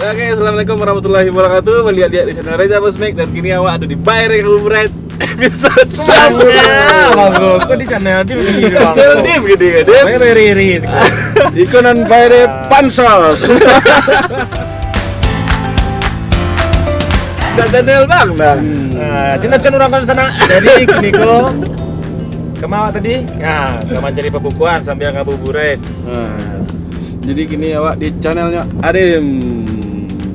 Oke, assalamualaikum warahmatullahi wabarakatuh. Melihat-lihat di channel Reza Bosmek dan kini awak ada di Bayre Kabupaten episode 1. Kok di channel dia begini Channel Dim gede kan, Dim? Bayre. Ikonan Bayre Pansos. Dan channel Bang dah. Nah, tindakan orang kan sana. Jadi kini ko kemana tadi? Ya, kemana cari pembukuan sambil ngabuburit. Jadi gini awak di channelnya Adim.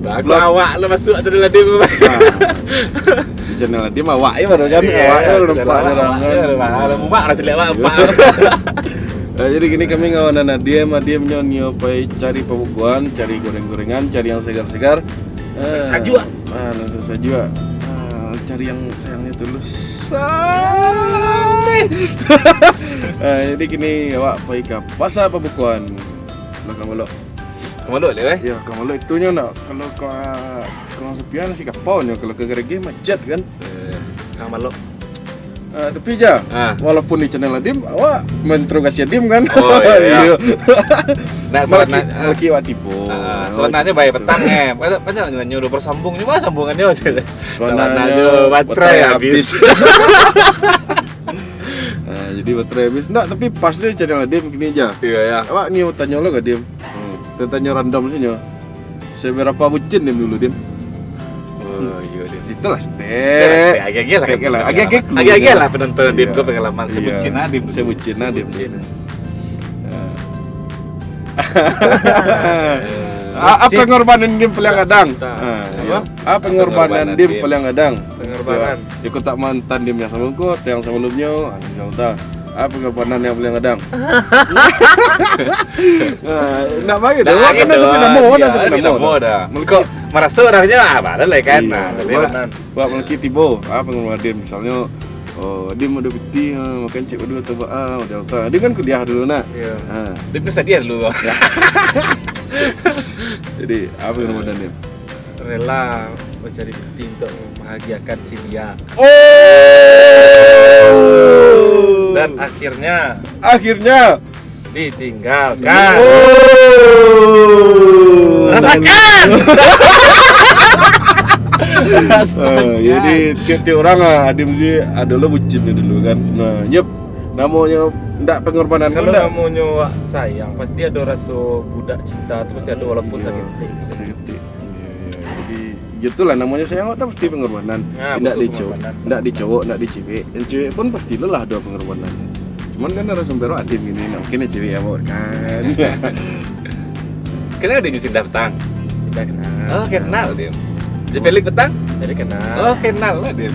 Aku awak lah masuk atau dalam Dim. Di channel Adim awak ya baru kan. Awak ya baru nampak orang. Ada mumak lah terlihat apa. Jadi gini kami ngawanan Adim nyo pai cari pembukuan, cari goreng-gorengan, cari yang segar-segar. Sajua. Langsung sajua. Cari yang sayangnya tulus. Jadi gini awak pai ke pasar pembukuan. Belakang Balok. Kemaluk le, Ya, kalau itunya nak kalau kau sepian sih kapau nya kalau ke gerege macet kan. Kang Malok. Tapi ja, walaupun di channel Adim, awak menterogasi Adim kan. Oh iya. Nah, Malaki awak tipu. Sebenarnya bayi petang banyak nyuruh bersambung cuma sambungannya aja. Soalnya baterai habis. Jadi baterai habis. Enggak, tapi pas di channel Adim gini aja. Iya ya. Awak ni mau tanya lo gak Dim? Tanya random saja. Seberapa bucin Dim dulu Dim? Oh iya Dim. Itulah step. Agak-agak lah penonton Dim gue pengalaman sebut Cina Dim. Apa pengorbanan Dim paling kadang? Apa pengorbanan Dim Dim? paling kadang? Pengorbanan. Ikut tak mantan Dim yang sebelumnya, yang sebelumnya, apa pengorbanan yang paling kadang? Nak bagi dah. Kan dah sampai nama dah. Kok merasa orangnya apa dah lah kan? Buat melaki tibo. Apa pengorbanan Dim? Misalnya Dim ada beti makan cik berdua atau Delta. Dia kan kuliah dulu nak. Iya. Dia bisa dia dulu. Jadi apa pengorbanan Dim? Rela mencari bukti untuk membahagiakan si dia. Dan akhirnya ditinggalkan. Rasakan. Jadi tiap-tiap orang Adim sih ada lo bucin dulu kan. Nah, nyep namanya ndak pengorbanan Kalau ndak. kamu nyawa sayang, pasti ada rasa budak cinta itu pasti ada walaupun sakit. Jadi itulah namanya sayang itu pasti pengorbanan. Ndak di cowok, ndak di cowok, ndak di cewek. Yang cewek pun pasti lelah ada pengorbanan. Cuman kan ada sembero Adim gini, nah mungkin cewek ya mau kan. Kenal dia nyusin petang. Sudah kenal. Oh kenal dia. Dia Felix petang. Jadi kenal. Oh kenal lah dia.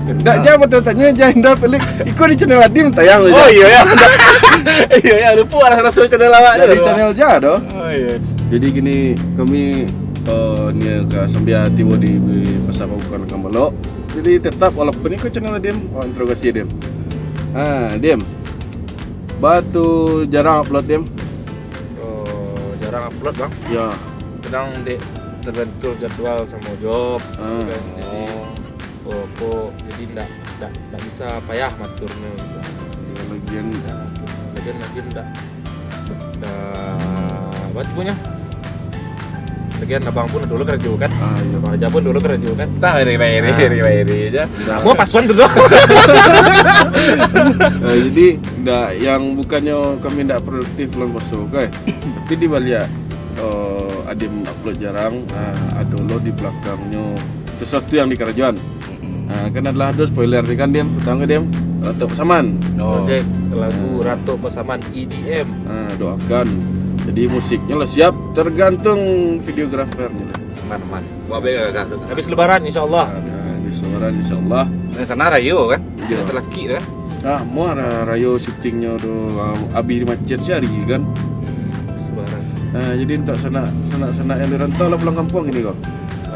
Ndak jawab tanya jangan dah Felix. Ikut di channel Adim tayang aja. Oh iya ya. Iya ya lupa rasa channel awak Di channel ja doh. Oh iya. Jadi gini kami ni ke Sambia tiba di pasar pembukaan Kang Balok. Jadi tetap walaupun ikut channel Adim, interogasi Adim. Dim. Batu jarang upload Dim. Oh, jarang upload bang. Ya. Kadang dek terbentur jadwal sama job. Kan? Jadi jadi ndak bisa payah maturnya gitu. Ya lagian Lagian ndak apa punya. Lagian abang pun dulu kerja kan. iya. Abang aja pun dulu kerja kan. Tahu dari bayari aja. Gua pasuan tuh doang. Jadi ndak yang bukannya kami ndak produktif lan masuk kan. Tapi di balik Adim upload jarang, ada lo di belakangnya sesuatu yang di kerajaan. Kan adalah ada spoiler nih kan Dim, tetangga Dim, Ratu Pasaman. Project lagu Ratu Pasaman EDM. Doakan. Jadi musiknya lah siap, tergantung videografernya lah. Teman-teman. Gua bega gak. Habis lebaran insyaallah. Di Semarang insyaallah. Di sana Rayo kan. Iya. Dia terlaki kan. Mau rayo syutingnya do abi di macet sehari kan. Lebaran. Jadi untuk sana yang dirantau lah pulang kampung ini kok.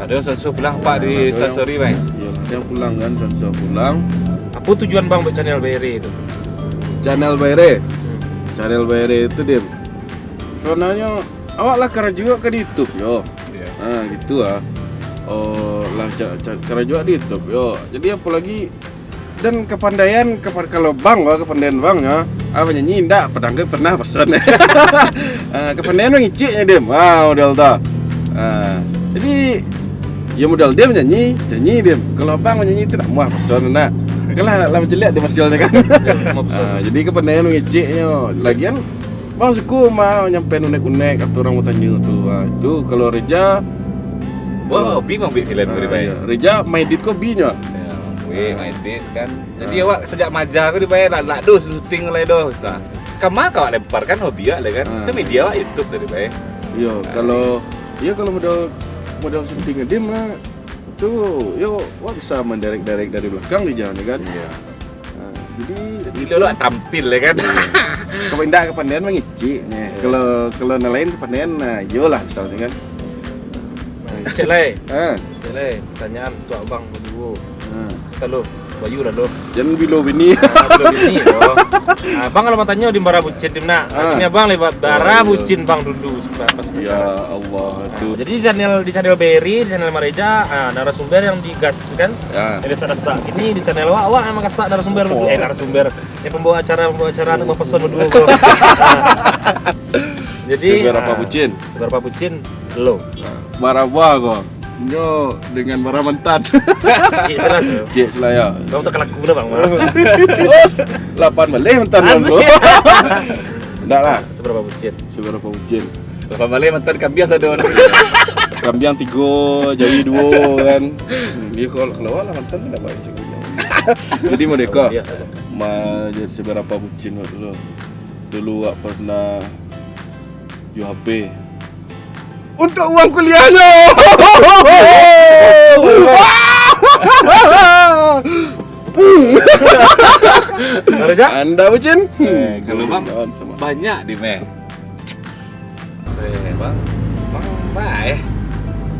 Ada sesuatu pulang Pak di story bang. Iyalah, ada yang pulang kan, sanso pulang. Apa tujuan bang buat channel Bayre itu? Channel Bayre. Channel Bayre itu Dim. Sebenarnya awak lah kerja juga ke YouTube yo. Iya. Gitu lah. Lah kerja juga di YouTube yo. Jadi apalagi dan kepandaian kalau kepandaian bangnya apa nyanyi ndak pernah pesan. Kepandaian ngiciknya Dim. Udah Jadi ya modal dia nyanyi dia. Kalau abang nyanyi tidak muah pesan nak. Kalau lah macam lihat dia masalahnya kan. Jadi kepandian mengeceknya. Lagian bang suku mah nyampe unek-unek atau orang mau tanya tu. Itu kalau Reja Wah, bingung bi film gue dibayar. Reja main dit kok binya. Ya, gue main dit kan. Jadi awak sejak maja aku dibayar nak do syuting oleh do. Kama kau lempar kan hobi lah kan. Itu media awak YouTube dari bayar. Iya kalau modal syuting dia mah tuh wah bisa menderek dari belakang di jalan kan. Iya. Jadi lo tampil ya kan. Kalau indah kepandian mengici nih. Kalau nelayan kepandian nah yolah misalnya kan. Cek lai. Ah. Cek lai. Pertanyaan untuk abang berdua. Kata lo, Bayu dah lo. Jangan bilo bini. Belum ini loh. Abang kalau mau tanya di bara bucin dimna. Ini abang lewat bara bucin bang dulu pas. Ya Allah itu. Jadi di channel Berry, di channel Mareja, narasumber yang digas kan. Ada sadak gini di channel awak emang kasak narasumber narasumber. Ya pembawa acara untuk mempesona berdua. Jadi seberapa bucin lo? Marah buah kok. Nyo dengan bara mentat. Cik selaya. Kamu tak kelaku dah bang. Terus 8 malih mentat bang. Enggak lah. Seberapa bucin? 8 malih mentan kambias ada orang. Kambiang 3, jawi 2 kan. Dia kalau lah mantan tidak baik cakap. Jadi mereka jadi seberapa bucin dulu. Dulu wak pernah jual HP untuk uang kuliahnya. Anda bucin? Kalau bang banyak di meh. Bang baik.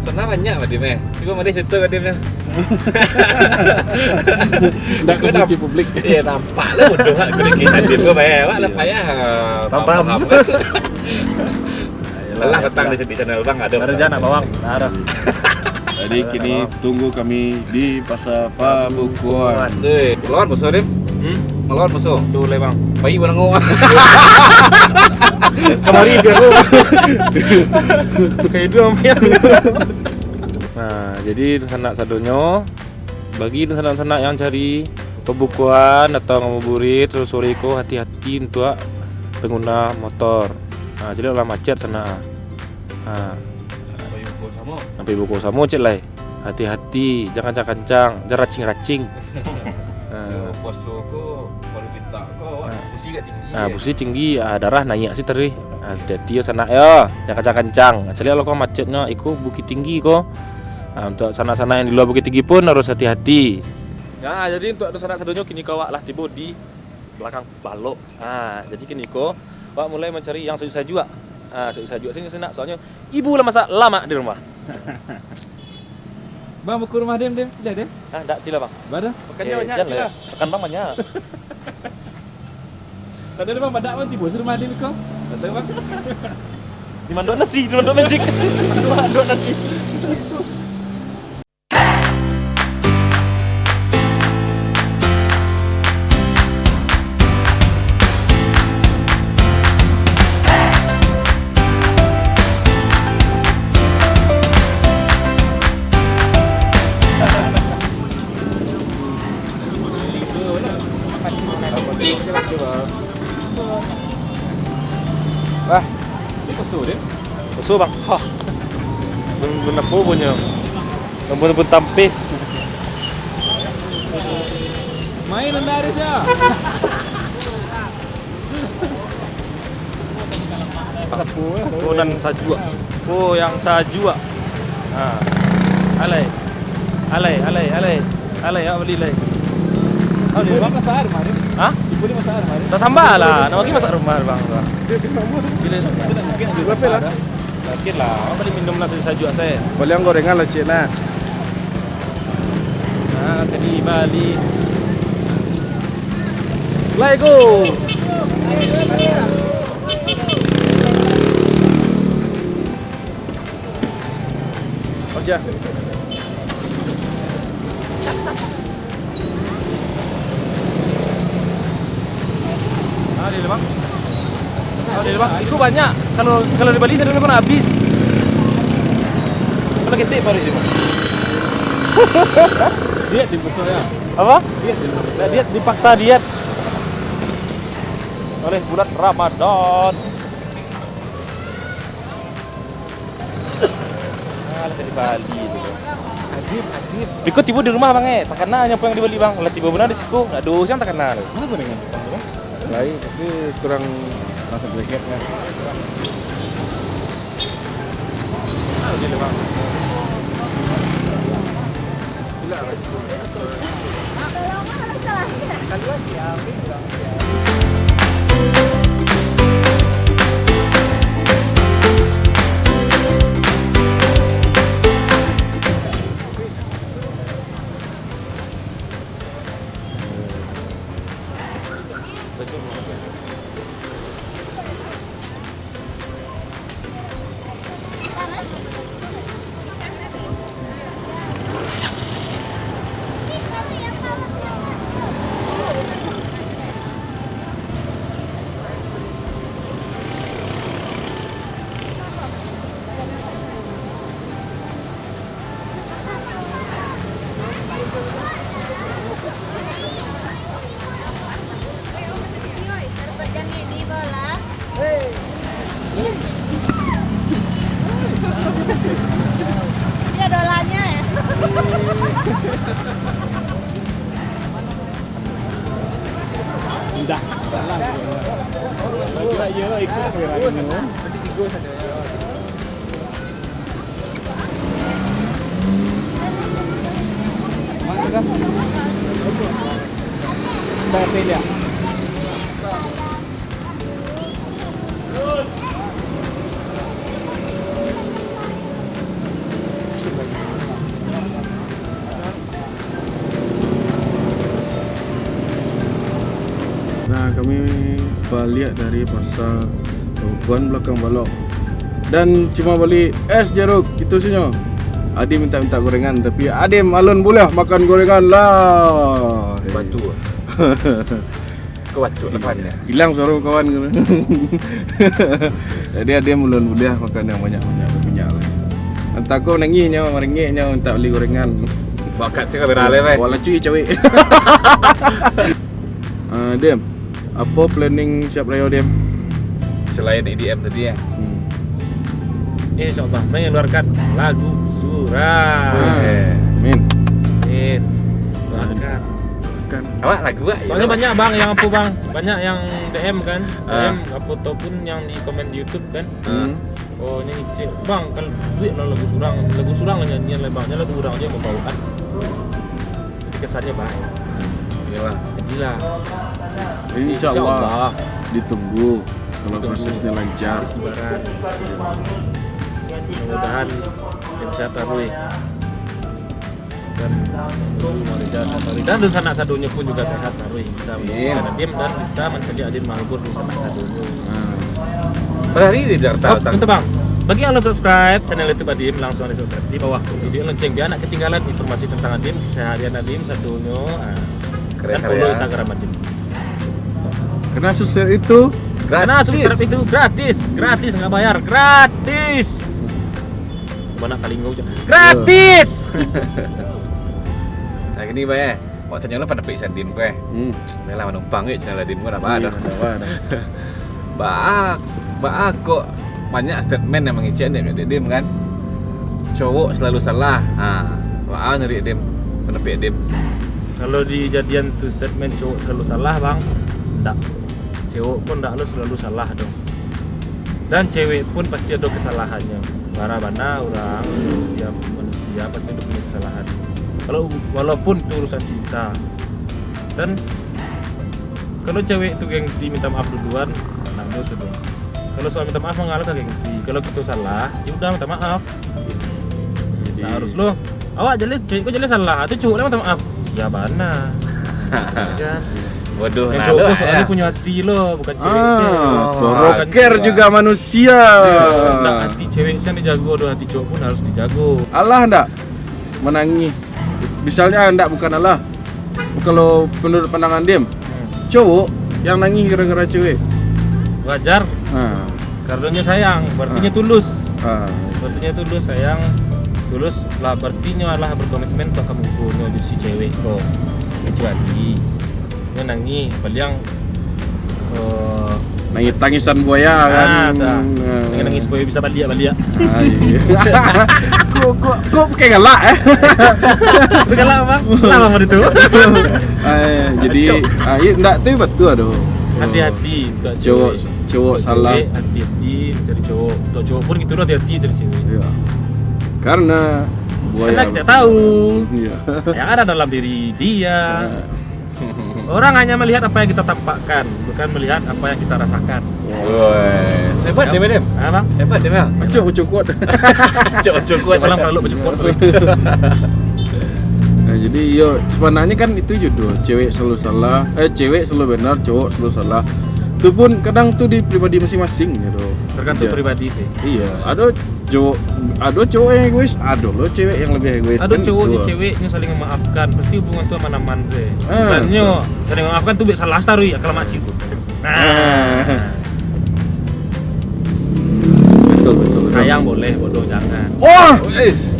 Soalnya banyak di meh. Ibu mari cerita ke dia. Ndak konsumsi publik. Iya nampak lah bodoh aku kisah dia gua bayar. Wah lah payah. Paham. Lah petang di channel bang ada. Rencana bawang. Ada. Jadi kini tunggu kami di Pasar Pabukuan. Melawan musuh dia. Melawan musuh. Dulu bang. Bayi barang ngomong. Kemari biar lu. Kayak itu ambil. Nah, jadi sanak sadonyo bagi sanak-sanak yang cari pembukuan atau ngabuburit terus sore ko hati-hati untuk pengguna motor. Nah, jadi lah macet sana. Nah, sampai buku samo cek lai. Hati-hati, jangan kencang, jangan racing-racing. Puasa ko baru minta ko busi gak tinggi. Busi tinggi, darah naik sih tadi. Hati-hati ya sana ya, jangan kencang. Jadi kalau kau macetnya ikut bukit tinggi ko. Untuk sana-sana yang di luar bukit tinggi pun harus hati-hati. Ya, jadi untuk sana sadonyo kini kau lah tiba di belakang balok. Jadi kini kau mulai mencari yang sejuk-sejuk. Sejuk-sejuk sini senak soalnya ibu lah masak lama di rumah. Bang buku rumah dem, lihat dem. Enggak tila bang. Bada. Makannya banyak lah. Makan bang banyak. Tadi bang badak bang tiba rumah dem kau. Tahu bang. Di mandok nasi, di mandok magic. Mandok nasi. Wah, ini pesu dem. Pesu bang. Benar po punya. Benar-benar tampil. Main anda Aris ya. Turunan sajua. Oh, yang sajua. Alai. Ya beli lai. Ibu ni masak air mari. Hah? Ibu ni masak air mari. Tak sambal lah. Nak pergi masak rumah bang. Bila Tidak mungkin ada. Berapa lah? Mungkin lah. Apa beli minum nasi sajua saya. Boleh yang gorengan lah cik nak. Kedi Bali. Let's go. Masya. Ada bang. Ada bang. Itu banyak. Kalau di Bali saya dulu pernah habis. pakai tip baru itu. Diet di besarnya. Apa? Diet dipaksa diet oleh bulan Ramadan. Lah di Bali itu. Adib. Ikut tiba di rumah bang tak kenal apa yang di Bali bang. Lah tiba benar di siku, nggak dosa tak kenal. Mana gorengan? Lain tapi kurang rasa gregetnya. Jadi bang. Ini dolanya ya. Dah, salah. Kira ya ikut kira ini. Mana kan? Batin ya. Nah, kami balik dari pasar Tuan belakang Balok dan cuma beli es jeruk itu saja. Adi minta gorengan tapi Adim alun boleh makan gorengan lah. Batu. Ke batu depannya. Hilang suara kawan. Jadi Adim alun boleh makan yang banyak minyak lah. Entah kau nangihnya meringiknya minta beli gorengan. Bakat sih kamera le, Pak. Wala cuy cewek. Dim, apa planning siap raya Dim? Selain EDM tadi ya. Ini coba mengeluarkan lagu surah. Min. Keluarkan. Kan. Awak lagu ah. Soalnya banyak bang yang apa bang, banyak yang DM kan, DM ataupun yang di komen di YouTube kan. Oh ini cik, bang kalau duit lah lagu surang lah nyanyian lebangnya lagu surang aja membawaan. Jadi kesannya baik. Iyalah. Jadilah. Insya Allah ditunggu kalau prosesnya lancar. Habis lebaran. Mudah-mudahan tim sehat Tarui dan sanak sadunya pun juga sehat Tarui bisa menyelesaikan Adim dan bisa mencari Adim Malbur di sanak sadunya. Pada hari ini dah tahu Tentu bang, bagi yang belum subscribe channel YouTube Adim langsung di subscribe di bawah video lonceng biar anak ketinggalan informasi tentang Adim, keseharian Adim sadunya. Dan follow Instagram Adim. Karena subscribe itu Karena subscribe itu gratis nggak bayar, gratis. Mana kali ngau gratis. Nah gini Pak waktu tanya lo pada pisan dim kowe. Lah menumpang ge channel dim kok apa ada. Baak kok banyak statement yang mengician ya dim kan. Cowok selalu salah. Wah nyari dim penepi dim. Kalau di jadian tuh statement cowok selalu salah bang, enggak. Cowok pun enggak lo selalu salah dong. Dan cewek pun pasti ada kesalahannya. Mana orang manusia pasti ada punya kesalahan. Kalau walaupun itu urusan cinta. Dan kalau cewek itu gengsi minta maaf duluan, nah itu dong. Kalau soal minta maaf mengalah ke gengsi. Kalau kita salah, ya udah minta maaf. Jadi harus lo. Awak jelas cewek kok jelas salah, itu cowoknya minta maaf. Siapa kan? Waduh, yang cowok soalnya punya hati lo, bukan cewek sih. Care juga manusia. Nah, hati cewek sih dijago, hati cowok pun harus dijago. Allah ndak menangi. Misalnya ndak bukan Allah. Kalau menurut pandangan Dim, cowok yang nangis gara-gara cewek. Wajar. Karenanya sayang, berartinya tulus. Berartinya tulus sayang. tulus lah berarti nyo adalah berkomitmen untuk kamu punya jadi si cewek kok kecuali nyo nangi paling Nangis tangisan buaya kan. nangis supaya bisa balik. Iya. Kok kayak galak Bergalak bang, lama mau itu. Jadi iya enggak tuh betul aduh. Hati-hati untuk Cowok Untuk salah. cewek, hati-hati cari cowok. Untuk cowok pun gitu hati-hati cari cewek. Iya. Karena buaya. Karena kita tahu Iya. yang ada dalam diri dia. Orang hanya melihat apa yang kita tampakkan, bukan melihat apa yang kita rasakan. Woi, hebat dia Dem. Ah bang, Hebat dia Mel. Bacok kuat. Cok kuat. malam kalau bercukur tuh. Nah, jadi yo sebenarnya kan itu judul cewek selalu salah, cewek selalu benar, cowok selalu salah. Itu pun kadang tuh di pribadi masing-masing gitu. Tergantung Iya. pribadi sih. Iya, ada cowok yang egois, ada lo cewek yang lebih egois. Ada kan cowok dua. dan ceweknya saling memaafkan, pasti hubungan tuh aman-aman sih. Ah, Bukannya saling memaafkan tuh biasa salah taruh ya kalau masih itu. Betul. Sayang boleh, bodoh jangan. Wah, Wis.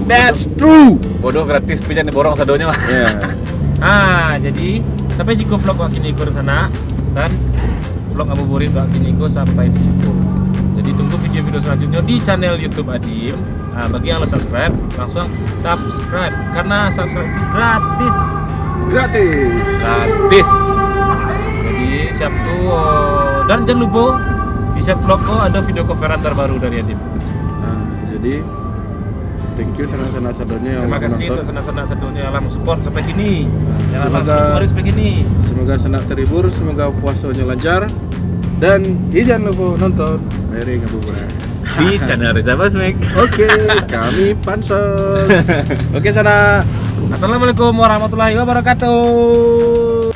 that's true. Bodoh gratis pijan borong sadonya mah. Ya. Jadi sampai siku vlog Wak Kiniko di sana dan vlog ngabuburit Wak Kiniko sampai di situ. Jadi tunggu video-video selanjutnya di channel YouTube Adim. Nah, bagi yang belum subscribe, langsung subscribe karena subscribe itu gratis. Gratis. Jadi siap tuh dan jangan lupa di siap vlog ada video coveran terbaru dari Adim. Nah, jadi thank you sana-sana sadonya yang Terima kasih menonton. untuk sana-sana sadonya yang support sampai kini. Yang Semoga- harus sampai kini. Semoga senang terhibur, semoga puasanya lancar. Dan jangan lupa nonton Airi Ngabuburit. Di channel Reza Basmek. Oke, kami pansos. Oke sana. Assalamualaikum warahmatullahi wabarakatuh.